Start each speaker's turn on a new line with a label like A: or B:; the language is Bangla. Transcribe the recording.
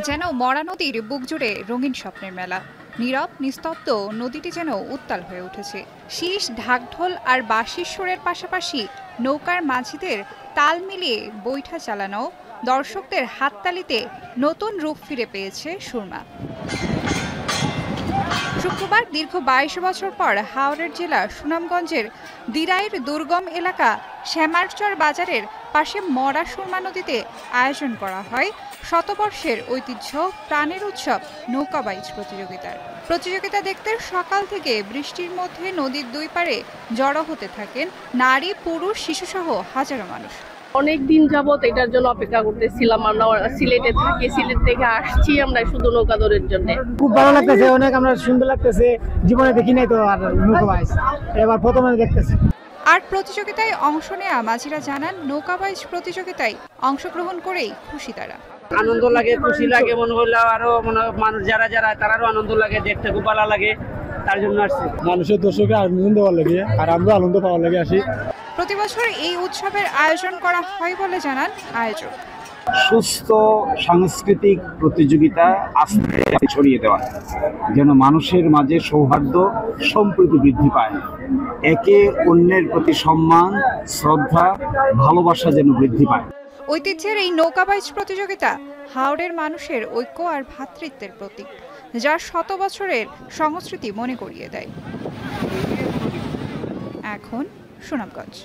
A: যেন মরা নদীর বুক জুড়ে রঙিন স্বপ্নের মেলা। নীরব নিস্তব্ধ নদীটি যেন উত্তাল হয়ে উঠেছে। শীষ, ঢাকঢোল আর বাঁশির সুরের পাশাপাশি নৌকার মাঝিদের তাল মিলিয়ে বৈঠা চালানো দর্শকদের হাততালিতে নতুন রূপ ফিরে পেয়েছে সুরমা। শুক্রবার দীর্ঘ ২২ বছর পর হাওড়ের জেলা সুনামগঞ্জের দিরাইয়ের দুর্গম এলাকা শ্যামারচর বাজারের পাশে মরা সুরমা নদীতে আয়োজন করা হয় শতবর্ষের ঐতিহ্য প্রাণের উৎসব নৌকাবাইজ প্রতিযোগিতা দেখতে সকাল থেকে বৃষ্টির মধ্যে নদীর দুই পাড়ে জড়ো হতে থাকেন নারী, পুরুষ, শিশুসহ হাজারো মানুষ।
B: অনেক দিন যাবত এটার জন্য অপেক্ষা করতেছিলাম। আমরা সিলেটে থাকি, সিলেট থেকে আসছি আমরা শুধু নৌকা দৌড়ের জন্য।
C: খুব ভালো লাগতেছে, অনেক আমরা সুন্দর লাগতেছে, জীবনে দেখি নাই তো আর নৌকাবাইজ, এবার প্রথমে দেখতেছি।
A: আর্ট প্রতিযোগিতায় অংশ নেওয়া মাঝিরা জানান নৌকাবাইজ প্রতিযোগিতায় অংশগ্রহণ করেই খুশি তারা।
D: আনন্দ লাগে, খুশি লাগে, মনে হলো আরো মানুষ যারা তারারও আনন্দ লাগে, দেখতে খুব ভালো লাগে, তার জন্য আসছি।
C: মানুষের দর্শকের আনন্দ পাওয়ার লাগে আর আমরা আনন্দ পাওয়ার লাগে আসি।
A: প্রতি বছর এই উৎসবের আয়োজন করা হয় বলে জানান আয়োজক।
E: সুস্থ সাংস্কৃতিক প্রতিযোগিতা আস্তে আস্তে ছড়িয়ে দেওয়া, যেন মানুষের মাঝে সৌহার্দ্য সম্প্রীতি বৃদ্ধি পায়, একে অন্যের প্রতি সম্মান, শ্রদ্ধা, ভালোবাসা যেন বৃদ্ধি পায়।
A: ঐতিহ্যের এই নৌকাবাইজ প্রতিযোগিতা হাওড়ের মানুষের ঐক্য আর ভ্রাতৃত্বের প্রতীক, যা শত বছরের সংস্কৃতি মনে করিয়ে দেয়। এখন সুনামগঞ্জ।